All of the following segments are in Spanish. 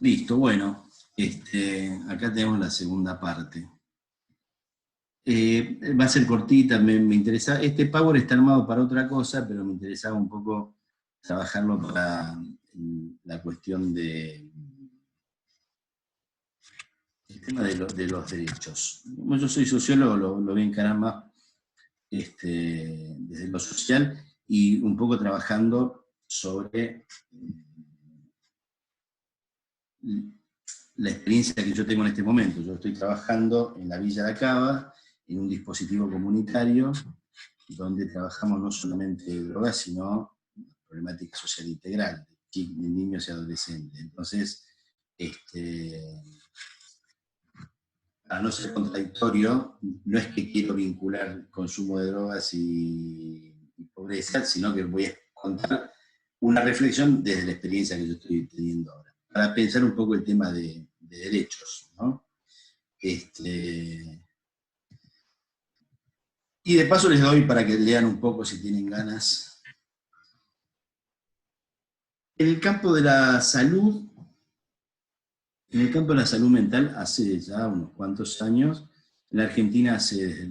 Listo, bueno, acá tenemos la segunda parte. Va a ser cortita, me interesa. Este Power está armado para otra cosa, pero me interesaba un poco trabajarlo para la cuestión de el tema de los derechos. Como yo soy sociólogo, lo voy a encarar más desde lo social y un poco trabajando sobre la experiencia que yo tengo en este momento. Yo estoy trabajando en la Villa de Acaba, en un dispositivo comunitario, donde trabajamos no solamente drogas, sino problemática social integral, de niños y adolescentes. Entonces, para no ser contradictorio, no es que quiero vincular el consumo de drogas y pobreza, sino que voy a contar una reflexión desde la experiencia que yo estoy teniendo ahora, para pensar un poco el tema de derechos, ¿no? Y de paso les doy para que lean un poco si tienen ganas. En el campo de la salud, mental, hace ya unos cuantos años, en la Argentina se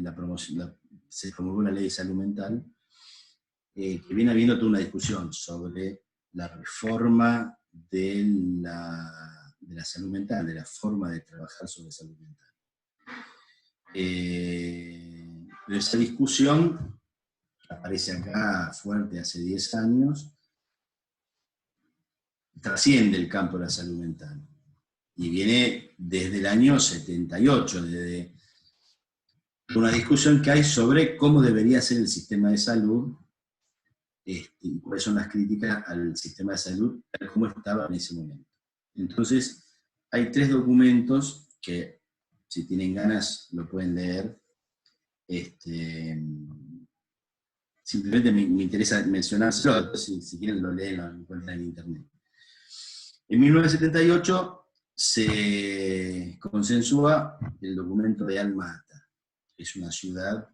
promulgó la ley de salud mental, que viene habiendo toda una discusión sobre la reforma de la salud mental, de la forma de trabajar sobre salud mental. Pero esa discusión aparece acá fuerte hace 10 años, trasciende el campo de la salud mental. Y viene desde el año 78, desde una discusión que hay sobre cómo debería ser el sistema de salud y cuáles son las críticas al sistema de salud tal como estaba en ese momento. Entonces, hay 3 documentos que, si tienen ganas, lo pueden leer. Simplemente me interesa mencionárselo, si quieren lo leen, lo encuentran en internet. En 1978 se consensúa el documento de Alma-Ata, que es una ciudad,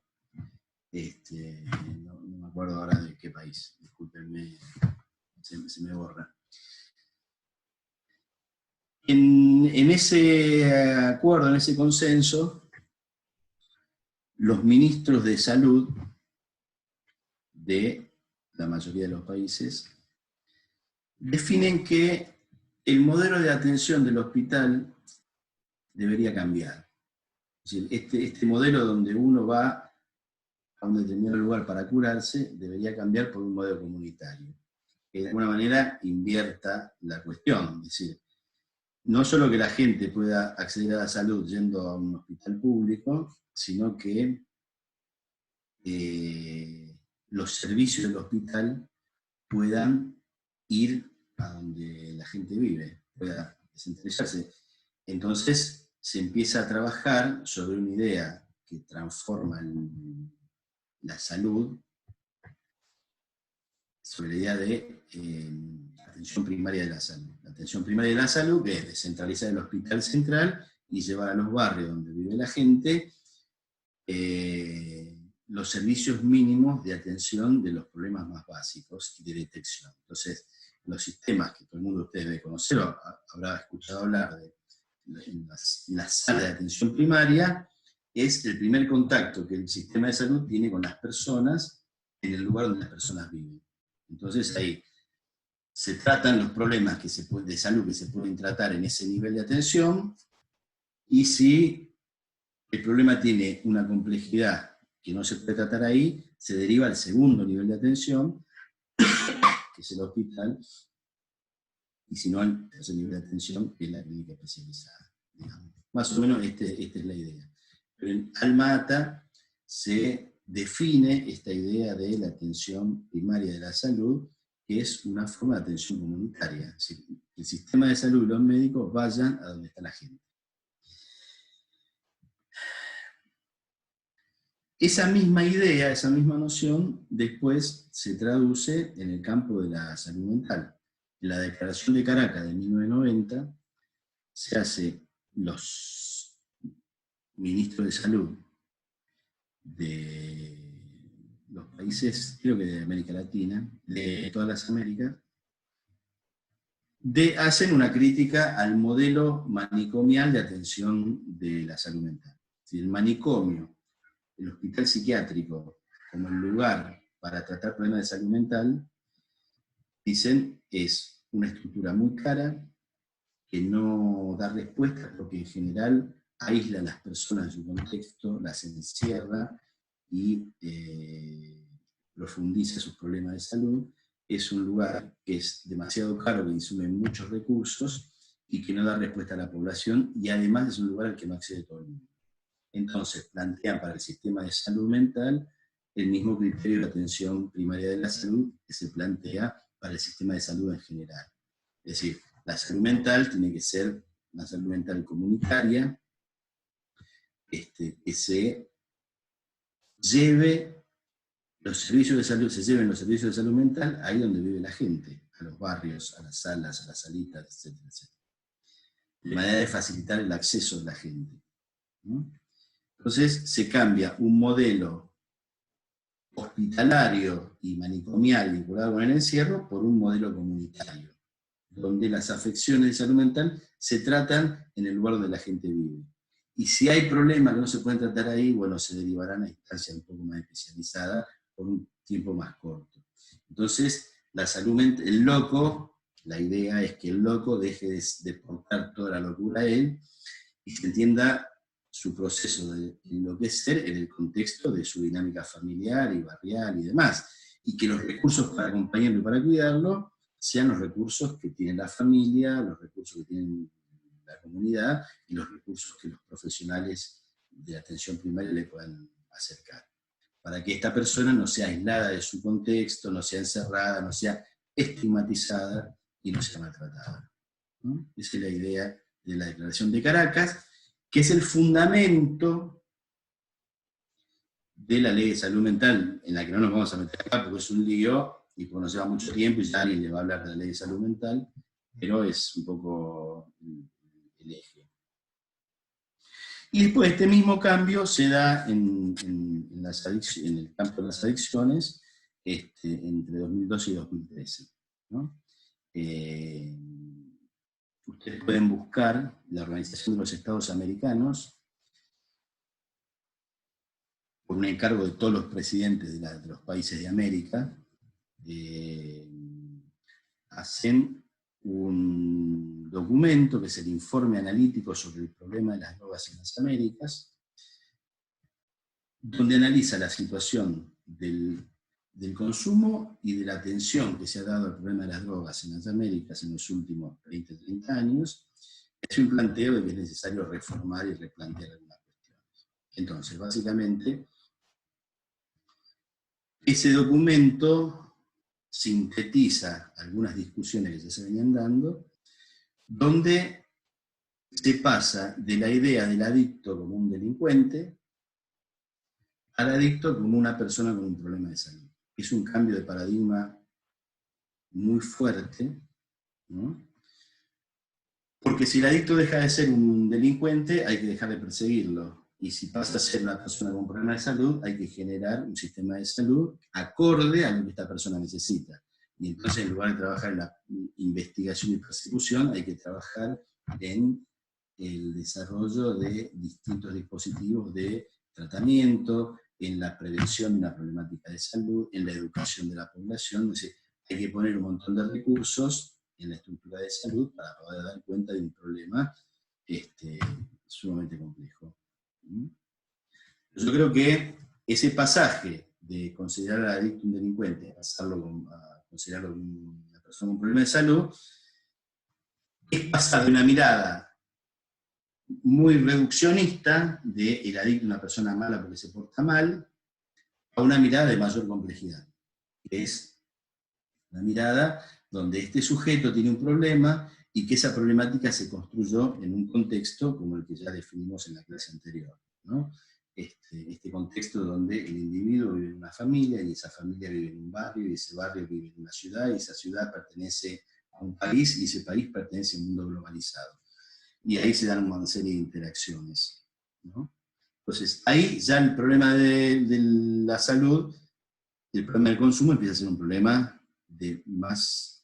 no me acuerdo ahora de qué país, discúlpenme, se me borra. En ese acuerdo, en ese consenso, los ministros de salud de la mayoría de los países definen que el modelo de atención del hospital debería cambiar. Es decir, este modelo donde uno va a un determinado lugar para curarse debería cambiar por un modelo comunitario, que de alguna manera invierta la cuestión. Es decir, no solo que la gente pueda acceder a la salud yendo a un hospital público, sino que los servicios del hospital puedan ir a donde la gente vive, pueda descentralizarse. Entonces se empieza a trabajar sobre una idea que transforma la salud, sobre la idea de atención primaria de la salud. La atención primaria de la salud, que es descentralizar el hospital central y llevar a los barrios donde vive la gente los servicios mínimos de atención de los problemas más básicos y de detección. Entonces, los sistemas que todo el mundo de ustedes debe conocer, o habrá escuchado hablar de la sala de atención primaria, es el primer contacto que el sistema de salud tiene con las personas en el lugar donde las personas viven. Entonces ahí se tratan los problemas de salud que se pueden tratar en ese nivel de atención, y si el problema tiene una complejidad que no se puede tratar ahí, se deriva al segundo nivel de atención, que es el hospital, y si no, al tercer nivel de atención, que es la clínica especializada. Digamos. Más o menos esta es la idea. Pero en Alma-Ata se define esta idea de la atención primaria de la salud, que es una forma de atención comunitaria. Es decir, el sistema de salud y los médicos vayan a donde está la gente. Esa misma idea, esa misma noción, después se traduce en el campo de la salud mental. En la Declaración de Caracas de 1990 se hace los ministros de salud de los países, creo que de América Latina, de todas las Américas, hacen una crítica al modelo manicomial de atención de la salud mental. Si el manicomio, el hospital psiquiátrico, como el lugar para tratar problemas de salud mental, dicen, es una estructura muy cara, que no da respuesta porque en general aísla a las personas de su contexto, las encierra y profundiza sus problemas de salud. Es un lugar que es demasiado caro, que insume muchos recursos y que no da respuesta a la población, y además es un lugar al que no accede todo el mundo. Entonces plantean para el sistema de salud mental el mismo criterio de atención primaria de la salud que se plantea para el sistema de salud en general. Es decir, la salud mental tiene que ser una salud mental comunitaria, que se lleve los servicios de salud, se lleven los servicios de salud mental ahí donde vive la gente, a los barrios, a las salas, a las salitas, etcétera, etcétera. De manera de facilitar el acceso de la gente, ¿no? Entonces se cambia un modelo hospitalario y manicomial vinculado con el encierro por un modelo comunitario, donde las afecciones de salud mental se tratan en el lugar donde la gente vive. Y si hay problemas que no se pueden tratar ahí, bueno, se derivarán a instancias un poco más especializadas por un tiempo más corto. Entonces, la salud mental, el loco, la idea es que el loco deje de portar toda la locura a él y se entienda su proceso de enloquecer en el contexto de su dinámica familiar y barrial y demás, y que los recursos para acompañarlo y para cuidarlo sean los recursos que tiene la familia, los recursos que tiene la comunidad y los recursos que los profesionales de atención primaria le puedan acercar, para que esta persona no sea aislada de su contexto, no sea encerrada, no sea estigmatizada y no sea maltratada, ¿no? Esa es la idea de la Declaración de Caracas, que es el fundamento de la Ley de Salud Mental, en la que no nos vamos a meter acá porque es un lío y porque nos lleva mucho tiempo y ya alguien le va a hablar de la Ley de Salud Mental, pero es un poco el eje. Y después este mismo cambio se da en el campo de las adicciones entre 2012 y 2013, ¿no? Ustedes pueden buscar la Organización de los Estados Americanos, por un encargo de todos los presidentes de los países de América, hacen un documento que es el informe analítico sobre el problema de las drogas en las Américas, donde analiza la situación del consumo y de la atención que se ha dado al problema de las drogas en las Américas en los últimos 20 o 30 años, es un planteo de que es necesario reformar y replantear algunas cuestiones. Entonces, básicamente, ese documento sintetiza algunas discusiones que ya se venían dando, donde se pasa de la idea del adicto como un delincuente al adicto como una persona con un problema de salud. Es un cambio de paradigma muy fuerte, ¿no? Porque si el adicto deja de ser un delincuente, hay que dejar de perseguirlo. Y si pasa a ser una persona con un problema de salud, hay que generar un sistema de salud acorde a lo que esta persona necesita. Y entonces, en lugar de trabajar en la investigación y persecución, hay que trabajar en el desarrollo de distintos dispositivos de tratamiento, en la prevención de una problemática de salud, en la educación de la población. Es decir, hay que poner un montón de recursos en la estructura de salud para poder dar cuenta de un problema sumamente complejo. Yo creo que ese pasaje de considerar al adicto un delincuente a considerarlo una persona con un problema de salud es pasar de una mirada muy reduccionista de el adicto una persona mala porque se porta mal, a una mirada de mayor complejidad, que es una mirada donde este sujeto tiene un problema y que esa problemática se construyó en un contexto como el que ya definimos en la clase anterior, ¿no? Este contexto donde el individuo vive en una familia y esa familia vive en un barrio y ese barrio vive en una ciudad y esa ciudad pertenece a un país y ese país pertenece a un mundo globalizado. Y ahí se dan una serie de interacciones, ¿no? Entonces, ahí ya el problema de la salud el problema del consumo empieza a ser un problema de más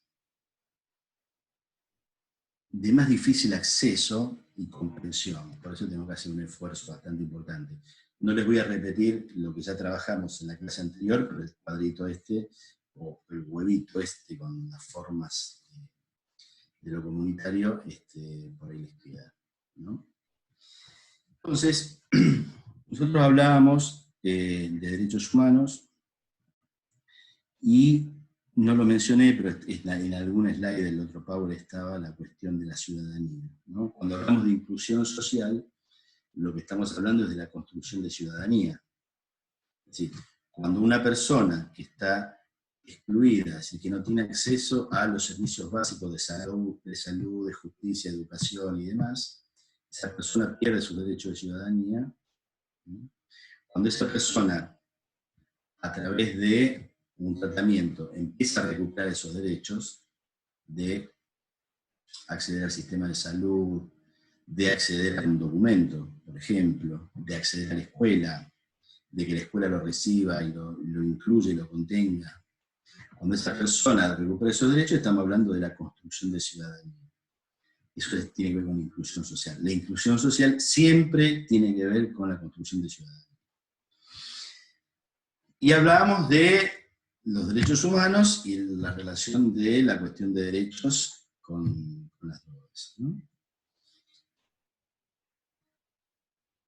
difícil acceso y comprensión. Por eso tengo que hacer un esfuerzo bastante importante. No les voy a repetir lo que ya trabajamos en la clase anterior, pero el cuadrito este, o el huevito este con las formas de lo comunitario, por ahí les queda, ¿no? Entonces, nosotros hablábamos de derechos humanos y no lo mencioné, pero en algún slide del otro Power estaba la cuestión de la ciudadanía, ¿no? Cuando hablamos de inclusión social, lo que estamos hablando es de la construcción de ciudadanía. Es decir, cuando una persona que está excluida, es decir, que no tiene acceso a los servicios básicos de salud, de justicia, educación y demás, esa persona pierde su derecho de ciudadanía. Cuando esa persona, a través de un tratamiento, empieza a recuperar esos derechos de acceder al sistema de salud, de acceder a un documento, por ejemplo, de acceder a la escuela, de que la escuela lo reciba y lo incluya y lo contenga. Cuando esa persona recupera esos derechos, estamos hablando de la construcción de ciudadanía. Eso tiene que ver con la inclusión social. La inclusión social siempre tiene que ver con la construcción de ciudadanía. Y hablábamos de los derechos humanos y la relación de la cuestión de derechos con las drogas, ¿no?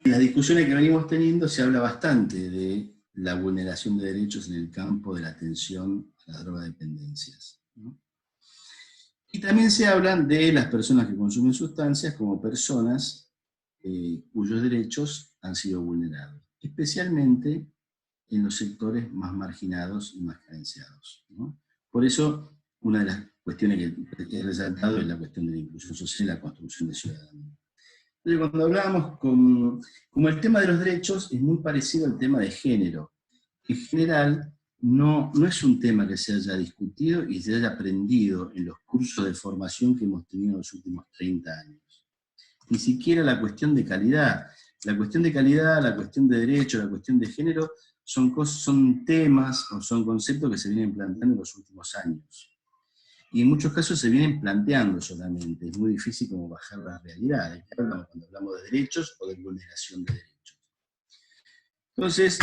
En las discusiones que venimos teniendo se habla bastante de la vulneración de derechos en el campo de la atención a las drogodependencias, ¿no? Y también se habla de las personas que consumen sustancias como personas cuyos derechos han sido vulnerados, especialmente en los sectores más marginados y más carenciados, ¿no? Por eso, una de las cuestiones que he resaltado es la cuestión de la inclusión social y la construcción de ciudadanía. Entonces, cuando hablábamos como el tema de los derechos es muy parecido al tema de género. En general, no es un tema que se haya discutido y se haya aprendido en los cursos de formación que hemos tenido en los últimos 30 años. Ni siquiera la cuestión de calidad. La cuestión de calidad, la cuestión de derecho, la cuestión de género, son temas o son conceptos que se vienen planteando en los últimos años. Y en muchos casos se vienen planteando solamente. Es muy difícil como bajar la realidad. ¿De qué hablamos cuando hablamos de derechos o de vulneración de derechos? Entonces,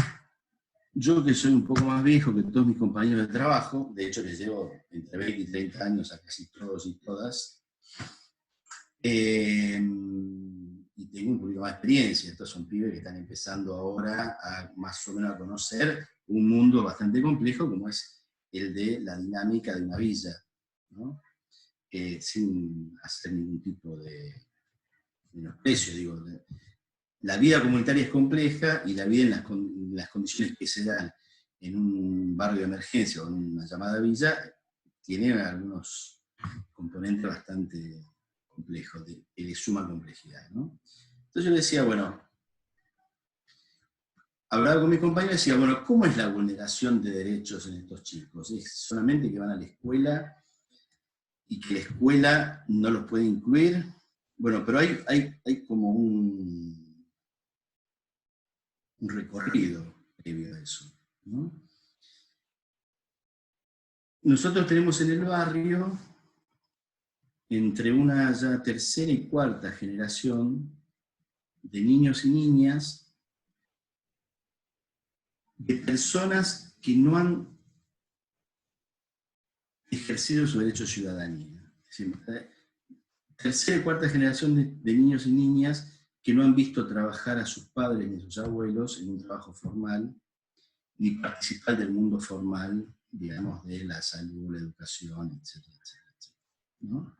yo que soy un poco más viejo que todos mis compañeros de trabajo, de hecho les llevo entre 20 y 30 años a casi todos y todas, y tengo un poquito más de experiencia. Estos son pibes que están empezando ahora a más o menos a conocer un mundo bastante complejo como es el de la dinámica de una villa, ¿no? Sin hacer ningún tipo de menosprecio, digo. La vida comunitaria es compleja y la vida en las condiciones que se dan en un barrio de emergencia o en una llamada villa tiene algunos componentes bastante complejos, de suma complejidad, ¿no? Entonces yo decía, bueno, hablaba con mi compañero y decía, bueno, ¿cómo es la vulneración de derechos en estos chicos? ¿Es solamente que van a la escuela y que la escuela no los puede incluir? Bueno, pero hay como un recorrido previo a eso, ¿no? Nosotros tenemos en el barrio, entre una ya tercera y cuarta generación de niños y niñas, de personas que no han ejercido su derecho a ciudadanía. Es decir, tercera y cuarta generación de niños y niñas que no han visto trabajar a sus padres ni a sus abuelos en un trabajo formal, ni participar del mundo formal, digamos, de la salud, la educación, etcétera, etcétera, etcétera, ¿no?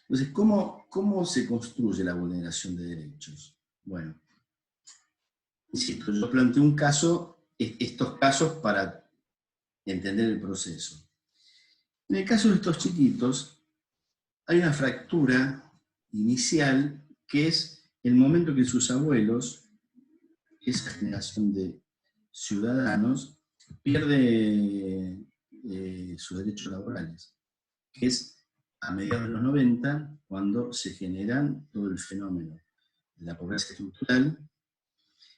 Entonces, ¿cómo se construye la vulneración de derechos? Bueno, insisto, yo planteé un caso, estos casos para entender el proceso. En el caso de estos chiquitos, hay una fractura inicial que es el momento que sus abuelos, esa generación de ciudadanos, pierde sus derechos laborales, que es a mediados de los 90, cuando se generan todo el fenómeno de la pobreza estructural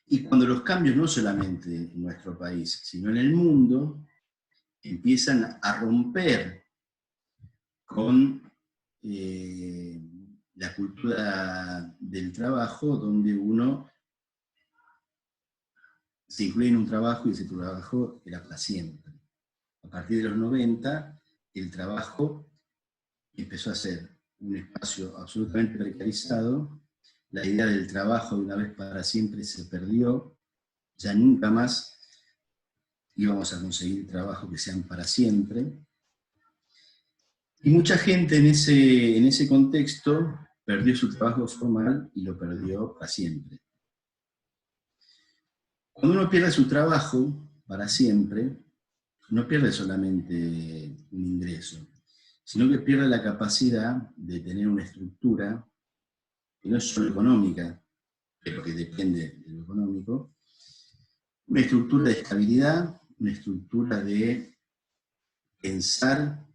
Y cuando los cambios, no solamente en nuestro país, sino en el mundo, empiezan a romper con la cultura del trabajo, donde uno se incluye en un trabajo y ese trabajo era para siempre. A partir de los 90, el trabajo empezó a ser un espacio absolutamente precarizado, la idea del trabajo de una vez para siempre se perdió, ya nunca más íbamos a conseguir trabajos que sean para siempre. Y mucha gente en ese contexto perdió su trabajo formal y lo perdió para siempre. Cuando uno pierde su trabajo para siempre, no pierde solamente un ingreso, sino que pierde la capacidad de tener una estructura que no es solo económica, pero que depende de lo económico, una estructura de estabilidad, una estructura de pensar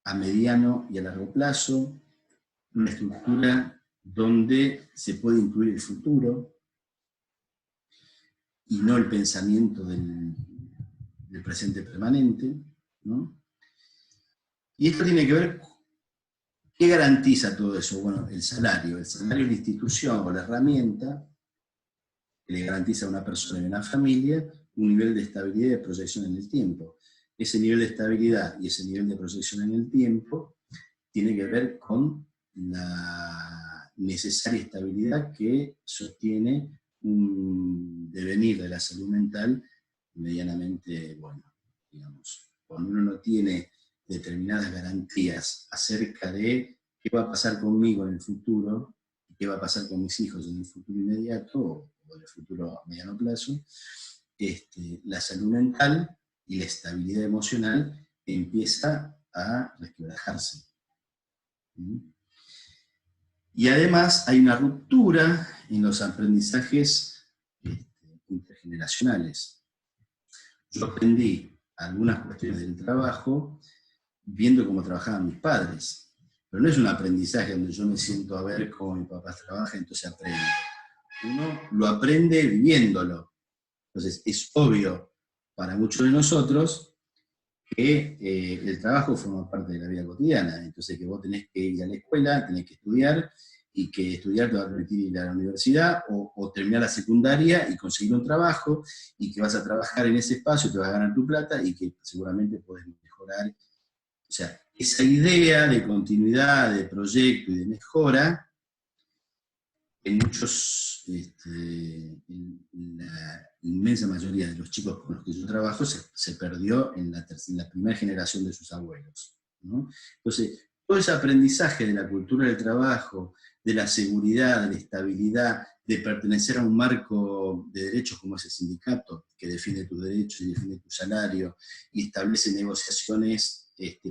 a mediano y a largo plazo, una estructura donde se puede incluir el futuro y no el pensamiento del presente permanente, ¿no? Y esto tiene que ver, ¿qué garantiza todo eso? Bueno, el salario. El salario es la institución o la herramienta que le garantiza a una persona y a una familia un nivel de estabilidad y de proyección en el tiempo. Ese nivel de estabilidad y ese nivel de proyección en el tiempo tiene que ver con la necesaria estabilidad que sostiene un devenir de la salud mental medianamente bueno, digamos. Cuando uno no tiene determinadas garantías acerca de qué va a pasar conmigo en el futuro, qué va a pasar con mis hijos en el futuro inmediato o en el futuro a mediano plazo, la salud mental y la estabilidad emocional empieza a resquebrajarse. Y además hay una ruptura en los aprendizajes intergeneracionales. Yo aprendí algunas cuestiones del trabajo viendo cómo trabajaban mis padres, pero no es un aprendizaje donde yo me siento a ver cómo mi papá trabaja, entonces aprendo. Uno lo aprende viviéndolo. Entonces es obvio para muchos de nosotros que el trabajo forma parte de la vida cotidiana, entonces que vos tenés que ir a la escuela, tenés que estudiar, y que estudiar te va a permitir ir a la universidad o terminar la secundaria y conseguir un trabajo, y que vas a trabajar en ese espacio, te vas a ganar tu plata y que seguramente podés mejorar. O sea, esa idea de continuidad, de proyecto y de mejora, en muchos, en la inmensa mayoría de los chicos con los que yo trabajo, se perdió en la primera generación de sus abuelos, ¿no? Entonces, todo ese aprendizaje de la cultura del trabajo, de la seguridad, de la estabilidad, de pertenecer a un marco de derechos como es el sindicato, que defiende tus derechos y defiende tu salario, y establece negociaciones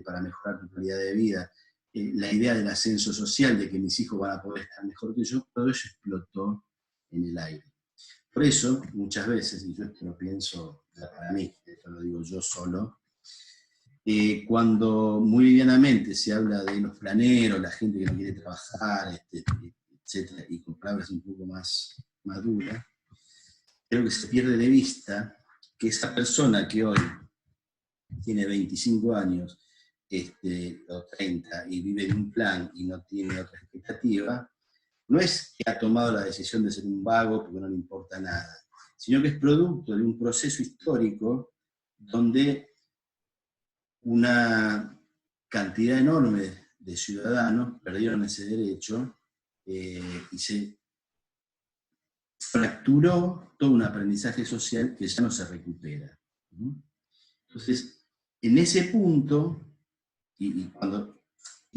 para mejorar tu calidad de vida, la idea del ascenso social, de que mis hijos van a poder estar mejor que yo, todo eso explotó en el aire. Por eso, muchas veces, y yo esto lo pienso para mí, esto lo digo yo solo, cuando muy livianamente se habla de los planeros, la gente que no quiere trabajar, etcétera, y con palabras un poco más duras, creo que se pierde de vista que esa persona que hoy tiene 25 años o 30 y vive en un plan y no tiene otra expectativa, no es que ha tomado la decisión de ser un vago porque no le importa nada, sino que es producto de un proceso histórico donde una cantidad enorme de ciudadanos perdieron ese derecho y se fracturó todo un aprendizaje social que ya no se recupera, ¿no? Entonces, en ese punto, y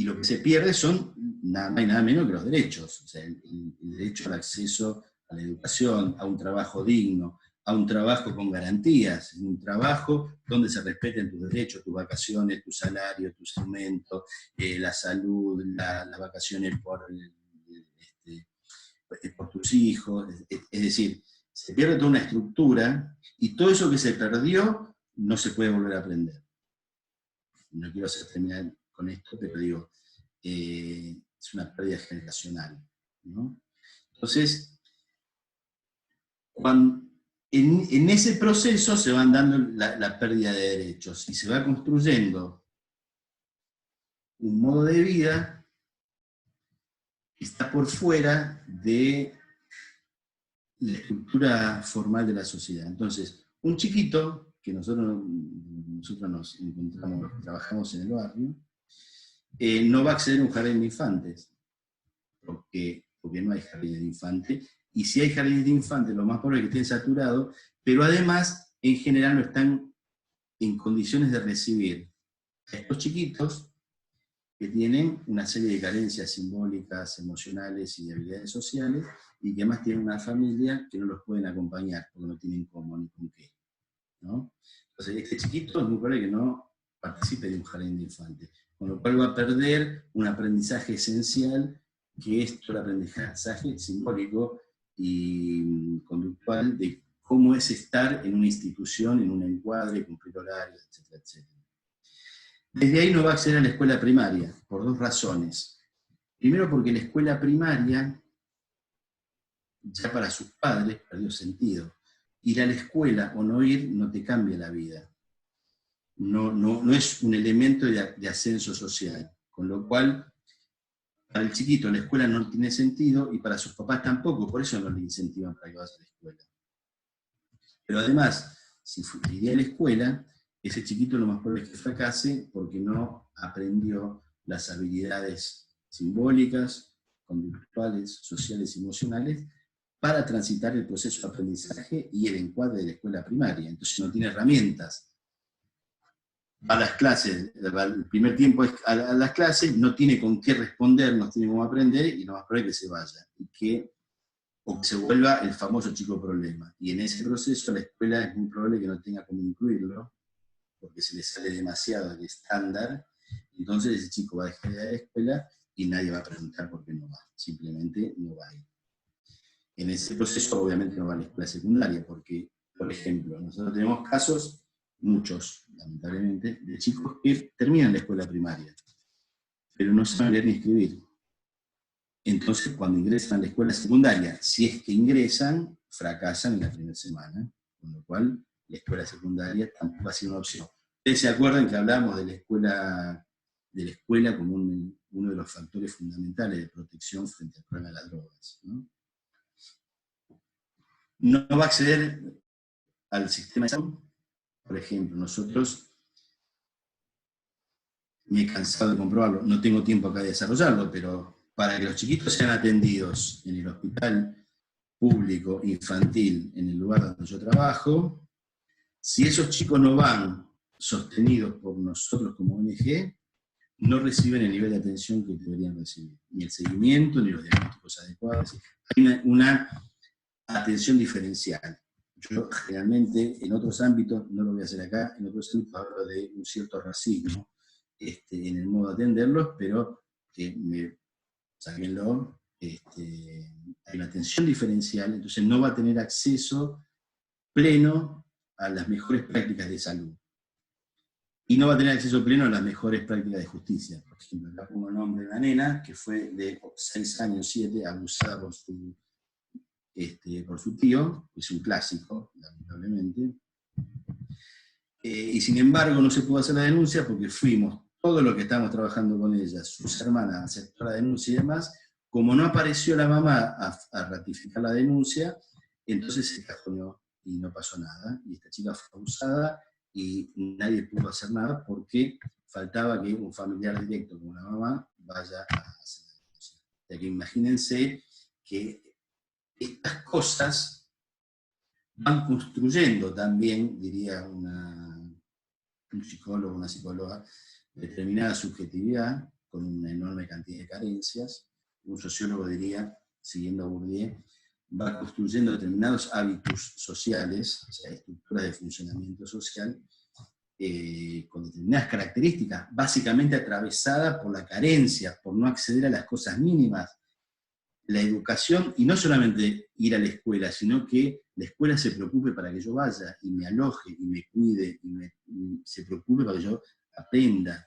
lo que se pierde son nada más y nada menos que los derechos, o sea, el derecho al acceso a la educación, a un trabajo digno, a un trabajo con garantías, un trabajo donde se respeten tus derechos, tus vacaciones, tu salario, tu instrumento, la salud, las vacaciones por tus hijos, es decir, se pierde toda una estructura y todo eso que se perdió no se puede volver a aprender. No quiero hacer terminar con esto, pero digo, es una pérdida generacional, ¿no? Entonces, en ese proceso se van dando la pérdida de derechos y se va construyendo un modo de vida que está por fuera de la estructura formal de la sociedad. Entonces, un chiquito, que nosotros nos encontramos, trabajamos en el barrio, no va a acceder a un jardín de infantes, porque no hay jardines de infantes, y si hay jardines de infantes, lo más probable es que estén saturados, pero además, en general, no están en condiciones de recibir a estos chiquitos que tienen una serie de carencias simbólicas, emocionales y de habilidades sociales, y que además tienen una familia que no los pueden acompañar, porque no tienen cómo ni con qué, ¿no? Entonces, este chiquito es muy probable que no participe de un jardín de infantes, con lo cual va a perder un aprendizaje esencial, que es todo el aprendizaje simbólico y conductual de cómo es estar en una institución, en un encuadre, cumplir horarios, etcétera, etcétera. Desde ahí no va a acceder a la escuela primaria, por dos razones. Primero, porque la escuela primaria, ya para sus padres, perdió sentido. Ir a la escuela o no ir no te cambia la vida. No es un elemento de ascenso social. Con lo cual, para el chiquito la escuela no tiene sentido y para sus papás tampoco, por eso no le incentivan para que vaya a la escuela. Pero además, si iría a la escuela, ese chiquito lo más probable es que fracase porque no aprendió las habilidades simbólicas, conductuales, sociales y emocionales para transitar el proceso de aprendizaje y el encuadre de la escuela primaria. Entonces no tiene herramientas. Va a las clases, el primer tiempo es a las clases, no tiene con qué responder, no tiene cómo aprender y lo más probable es que se vaya. O que se vuelva el famoso chico problema. Y en ese proceso la escuela es muy probable que no tenga cómo incluirlo, porque se le sale demasiado del estándar, entonces ese chico va a dejar de ir a la escuela y nadie va a preguntar por qué no va, simplemente no va a ir. En ese proceso obviamente no va a la escuela secundaria, porque, por ejemplo, nosotros tenemos casos, muchos, lamentablemente, de chicos que terminan la escuela primaria, pero no saben leer ni escribir. Entonces, cuando ingresan a la escuela secundaria, si es que ingresan, fracasan en la primera semana, con lo cual la escuela secundaria tampoco ha sido una opción. Ustedes se acuerdan que hablamos de la escuela como uno de los factores fundamentales de protección frente al problema de las drogas, ¿no? No va a acceder al sistema de salud. Por ejemplo, nosotros, me he cansado de comprobarlo, no tengo tiempo acá de desarrollarlo, pero para que los chiquitos sean atendidos en el hospital público infantil, en el lugar donde yo trabajo, si esos chicos no van sostenidos por nosotros como ONG, no reciben el nivel de atención que deberían recibir, ni el seguimiento, ni los diagnósticos adecuados. Hay una atención diferencial. Yo generalmente en otros ámbitos, no lo voy a hacer acá, en otros ámbitos hablo de un cierto racismo en el modo de atenderlos, pero sáquenlo, hay una atención diferencial, entonces no va a tener acceso pleno a las mejores prácticas de salud. Y no va a tener acceso pleno a las mejores prácticas de justicia. Por ejemplo, acá pongo el nombre de una nena que fue de 6 años, 7, abusada por su tío, que es un clásico, lamentablemente. Y sin embargo no se pudo hacer la denuncia porque fuimos, todos los que estábamos trabajando con ella, sus hermanas, a hacer la denuncia y demás. Como no apareció la mamá a ratificar la denuncia, entonces se cajoneó y no pasó nada. Y esta chica fue abusada y nadie pudo hacer nada porque faltaba que un familiar directo como la mamá vaya a hacer la denuncia. O sea que imagínense que estas cosas van construyendo también, diría un psicólogo, una psicóloga, determinada subjetividad con una enorme cantidad de carencias. Un sociólogo diría, siguiendo a Bourdieu, va construyendo determinados hábitos sociales, o sea, estructuras de funcionamiento social, con determinadas características, básicamente atravesadas por la carencia, por no acceder a las cosas mínimas. La educación, y no solamente ir a la escuela, sino que la escuela se preocupe para que yo vaya y me aloje y me cuide y se preocupe para que yo aprenda.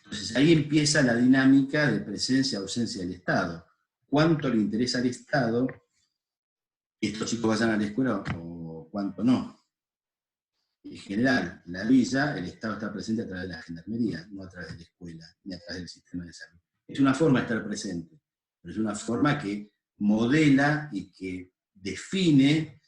Entonces ahí empieza la dinámica de presencia-ausencia del Estado. ¿Cuánto le interesa al Estado estos chicos vayan a la escuela o cuánto no. En general, en la villa, el Estado está presente a través de la gendarmería, no a través de la escuela, ni a través del sistema de salud. Es una forma de estar presente, pero es una forma que modela y que define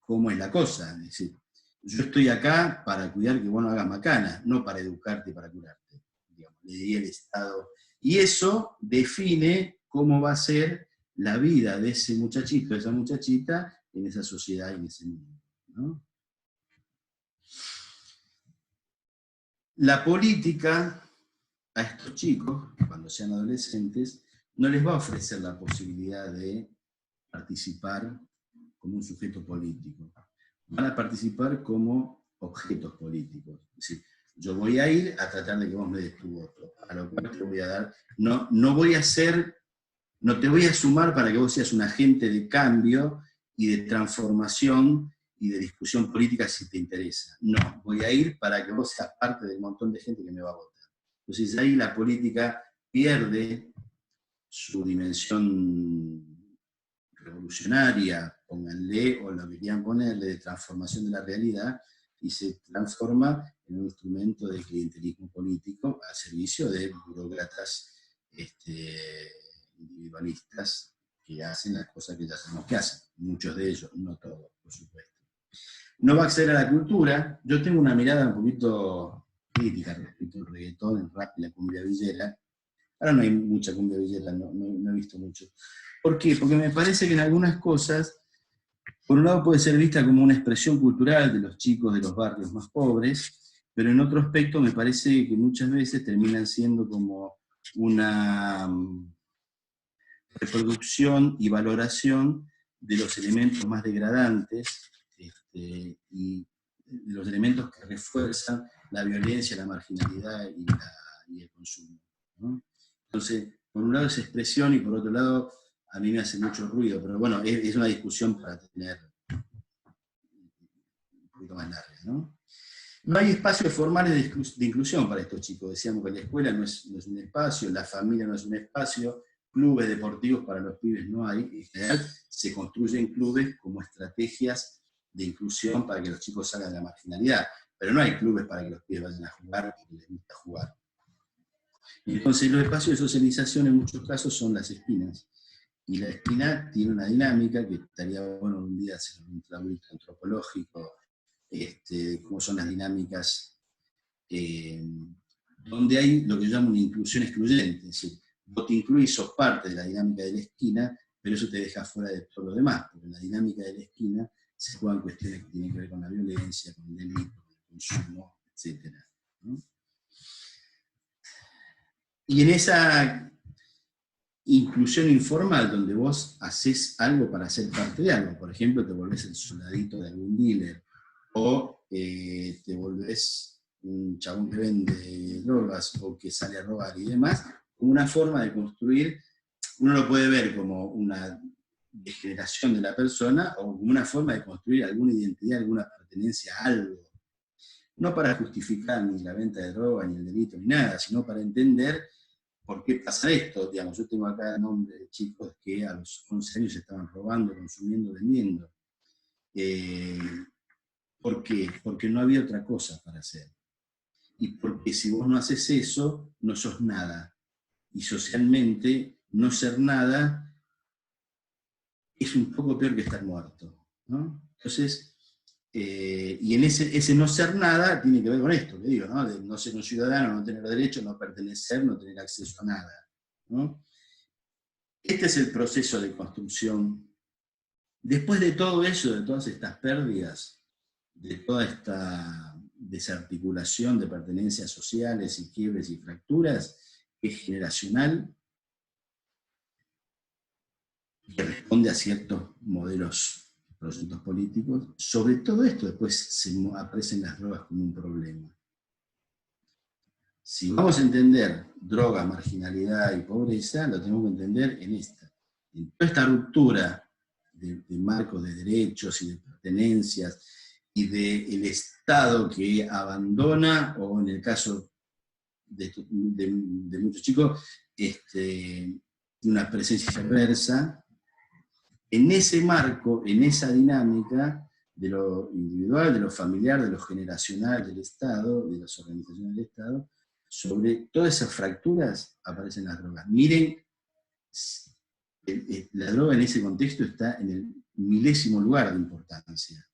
cómo es la cosa. Es decir, yo estoy acá para cuidar que vos no hagas macana, no para educarte y para curarte, digamos, le diría el Estado. Y eso define cómo va a ser la vida de ese muchachito, de esa muchachita, en esa sociedad y en ese mundo, ¿no? La política a estos chicos, cuando sean adolescentes, no les va a ofrecer la posibilidad de participar como un sujeto político. Van a participar como objetos políticos. Es decir, yo voy a ir a tratar de que vos me des tu voto, a lo cual te voy a dar, no voy a ser, no te voy a sumar para que vos seas un agente de cambio y de transformación y de discusión política si te interesa. No, voy a ir para que vos seas parte del montón de gente que me va a votar. Entonces ahí la política pierde su dimensión revolucionaria, pónganle, o lo que quieran ponerle, de transformación de la realidad, y se transforma en un instrumento de clientelismo político al servicio de burócratas individualistas que hacen las cosas que ya sabemos que hacen. Muchos de ellos, no todos, por supuesto. No va a acceder a la cultura. Yo tengo una mirada un poquito crítica respecto al reggaetón, el rap y la cumbia villera. Ahora no hay mucha cumbia villera, no he visto mucho. ¿Por qué? Porque me parece que en algunas cosas, por un lado puede ser vista como una expresión cultural de los chicos de los barrios más pobres, pero en otro aspecto me parece que muchas veces terminan siendo como una reproducción y valoración de los elementos más degradantes y de los elementos que refuerzan la violencia, la marginalidad y el consumo, ¿no? Entonces, por un lado es expresión y por otro lado a mí me hace mucho ruido, pero bueno, es una discusión para tener un poquito más larga, ¿no? No hay espacios formales de inclusión para estos chicos. Decíamos que la escuela no es un espacio, la familia no es un espacio, clubes deportivos para los pibes no hay. En general se construyen clubes como estrategias de inclusión para que los chicos salgan de la marginalidad, pero no hay clubes para que los pibes vayan a jugar porque les gusta jugar. Entonces los espacios de socialización en muchos casos son las esquinas. Y la esquina tiene una dinámica que estaría bueno un día hacer un trabajo antropológico, cómo son las dinámicas, donde hay lo que yo llamo una inclusión excluyente. Es decir, vos te incluís, sos parte de la dinámica de la esquina, pero eso te deja fuera de todo lo demás, porque en la dinámica de la esquina se juegan cuestiones que tienen que ver con la violencia, con el delito, con el consumo, etc., ¿no? Y en esa inclusión informal, donde vos haces algo para ser parte de algo, por ejemplo, te volvés el soldadito de algún dealer, o te volvés un chabón que vende drogas o que sale a robar y demás, como una forma de construir, uno lo puede ver como una degeneración de la persona o como una forma de construir alguna identidad, alguna pertenencia a algo. No para justificar ni la venta de droga, ni el delito, ni nada, sino para entender por qué pasa esto. Digamos, yo tengo acá el nombre de chicos que a los 11 años estaban robando, consumiendo, vendiendo. ¿Por qué? Porque no había otra cosa para hacer. Y porque si vos no haces eso, no sos nada. Y socialmente, no ser nada es un poco peor que estar muerto, ¿no? Entonces, y en ese no ser nada tiene que ver con esto que digo, ¿no? De no ser un ciudadano, no tener derecho, no pertenecer, no tener acceso a nada, ¿no? Este es el proceso de construcción. Después de todo eso, de todas estas pérdidas, de toda esta desarticulación de pertenencias sociales y quiebres y fracturas, es generacional, que responde a ciertos modelos, proyectos políticos. Sobre todo esto después aparecen las drogas como un problema. Si vamos a entender droga, marginalidad y pobreza, lo tenemos que entender en toda esta ruptura de marcos de derechos y de pertenencias y del Estado que abandona, o en el caso de muchos chicos, una presencia perversa, en ese marco, en esa dinámica de lo individual, de lo familiar, de lo generacional del Estado, de las organizaciones del Estado, sobre todas esas fracturas aparecen las drogas. Miren, la droga en ese contexto está en el milésimo lugar de importancia.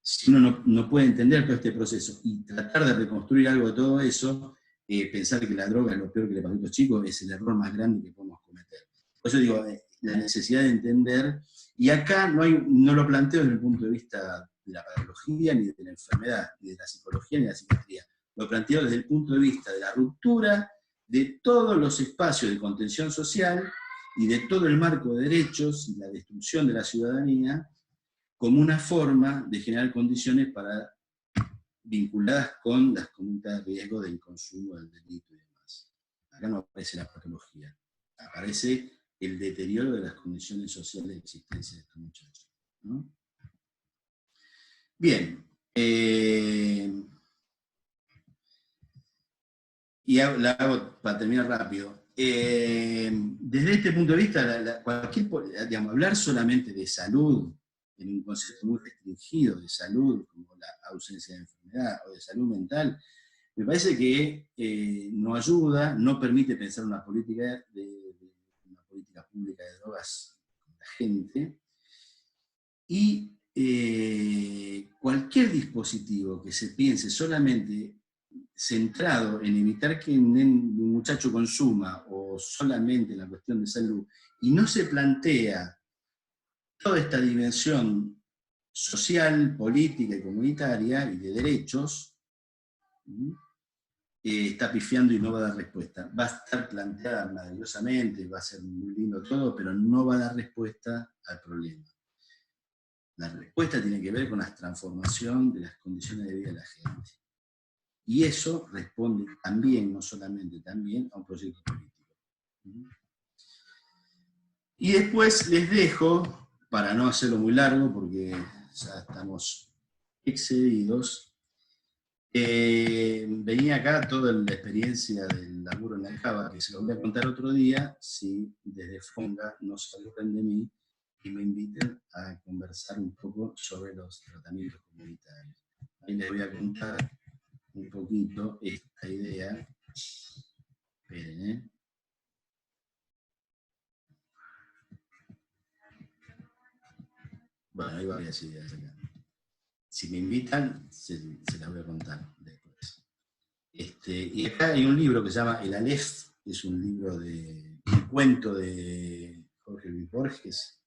Si uno no puede entender todo este proceso y tratar de reconstruir algo de todo eso, pensar que la droga es lo peor que le pasó a estos chicos es el error más grande que podemos cometer. Por eso digo, la necesidad de entender, y acá no lo planteo desde el punto de vista de la patología, ni de la enfermedad, ni de la psicología, ni de la psiquiatría. Lo planteo desde el punto de vista de la ruptura de todos los espacios de contención social y de todo el marco de derechos y la destrucción de la ciudadanía como una forma de generar condiciones para vinculadas con las conductas de riesgo del consumo, del delito y demás. Acá no aparece la patología, aparece el deterioro de las condiciones sociales de existencia de estos muchachos, ¿no? Bien, y la hago para terminar rápido. Desde este punto de vista, digamos, hablar solamente de salud, en un concepto muy restringido de salud, como la ausencia de enfermedad o de salud mental, me parece que no ayuda, no permite pensar una política pública de drogas con la gente, y cualquier dispositivo que se piense solamente centrado en evitar que un muchacho consuma o solamente en la cuestión de salud, y no se plantea toda esta dimensión social, política y comunitaria y de derechos, está pifiando y no va a dar respuesta. Va a estar planteada maravillosamente, va a ser muy lindo todo, pero no va a dar respuesta al problema. La respuesta tiene que ver con la transformación de las condiciones de vida de la gente. Y eso responde también, no solamente también, a un proyecto político. Y después les dejo, para no hacerlo muy largo, porque ya estamos excedidos, venía acá toda la experiencia del laburo en la Cava, que se lo voy a contar otro día, si desde Fonga no se aburren de mí y me inviten a conversar un poco sobre los tratamientos comunitarios. Ahí les voy a contar un poquito esta idea. Esperen, Bueno, hay varias ideas acá. Si me invitan, se las voy a contar después. Y acá hay un libro que se llama El Aleph, es un libro un cuento de Jorge Luis Borges.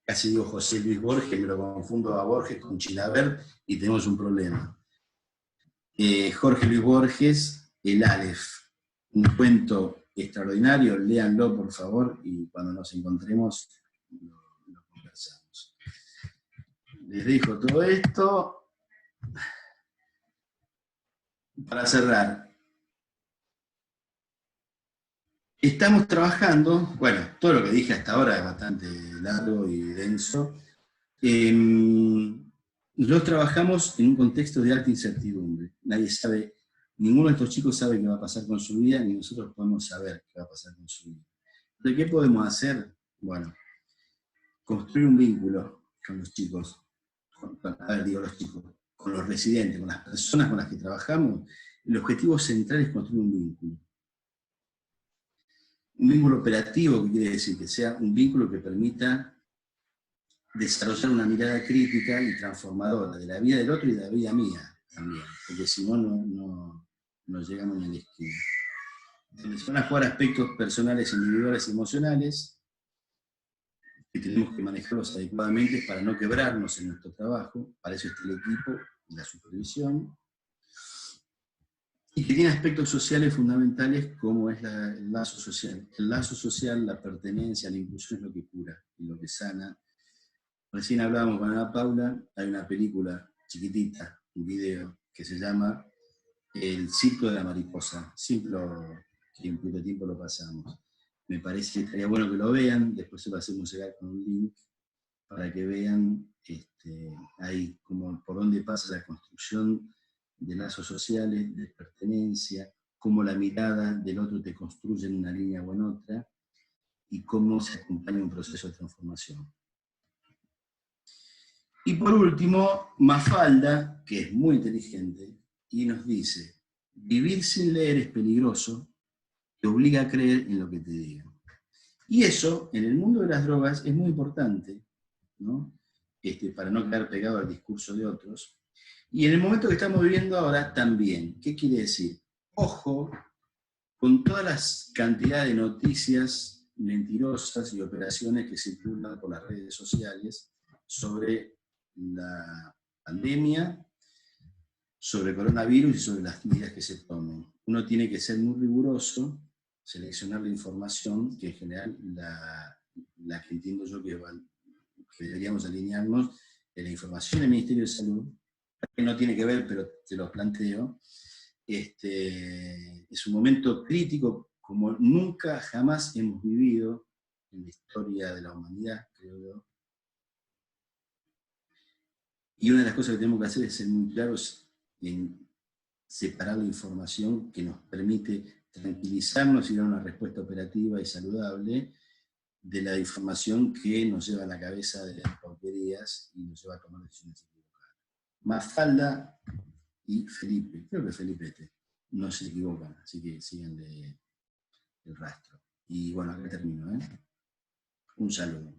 Casi digo José Luis Borges, me lo confundo a Borges con Chilavert y tenemos un problema. Jorge Luis Borges, El Aleph, un cuento extraordinario, léanlo por favor y cuando nos encontremos lo conversamos. Les dejo todo esto. Para cerrar, estamos trabajando, bueno, todo lo que dije hasta ahora es bastante largo y denso. Nosotros trabajamos en un contexto de alta incertidumbre. Nadie sabe, ninguno de estos chicos sabe qué va a pasar con su vida, ni nosotros podemos saber qué va a pasar con su vida. ¿De qué podemos hacer? Bueno, construir un vínculo con los chicos, con los residentes, con las personas con las que trabajamos. El objetivo central es construir un vínculo. Un vínculo operativo, que quiere decir que sea un vínculo que permita desarrollar una mirada crítica y transformadora de la vida del otro y de la vida mía también, porque si no, no llegamos ni a la esquina. Entonces, van a jugar aspectos personales, individuales y emocionales, que tenemos que manejarlos adecuadamente para no quebrarnos en nuestro trabajo, para eso está el equipo y la supervisión, y que tiene aspectos sociales fundamentales como es el lazo social. El lazo social, la pertenencia, la inclusión es lo que cura y lo que sana. Recién hablábamos con Ana Paula, hay una película chiquitita, un video, que se llama El Circo de la Mariposa. Siempre que en poco tiempo lo pasamos. Me parece que estaría bueno que lo vean, después se lo hacemos llegar con un link para que vean ahí como por dónde pasa la construcción de lazos sociales, de pertenencia, cómo la mirada del otro te construye en una línea o en otra, y cómo se acompaña un proceso de transformación. Y por último, Mafalda, que es muy inteligente, y nos dice, vivir sin leer es peligroso, te obliga a creer en lo que te digan. Y eso, en el mundo de las drogas, es muy importante, ¿no? Para no quedar pegado al discurso de otros. Y en el momento que estamos viviendo ahora, también. ¿Qué quiere decir? Ojo con todas las cantidades de noticias mentirosas y operaciones que circulan por las redes sociales sobre la pandemia, sobre coronavirus y sobre las medidas que se tomen. Uno tiene que ser muy riguroso, seleccionar la información, que en general la que entiendo yo que deberíamos alinearnos, de la información del Ministerio de Salud, que no tiene que ver, pero te lo planteo. Es un momento crítico como nunca jamás hemos vivido en la historia de la humanidad, creo yo. Y una de las cosas que tenemos que hacer es ser muy claros en separar la información que nos permite tranquilizarnos y dar una respuesta operativa y saludable de la información que nos lleva a la cabeza de las porquerías y nos lleva a tomar decisiones equivocadas. Mafalda y Felipe, creo que Felipe no se equivocan, así que síganle el rastro. Y bueno, acá termino, ¿eh? Un saludo.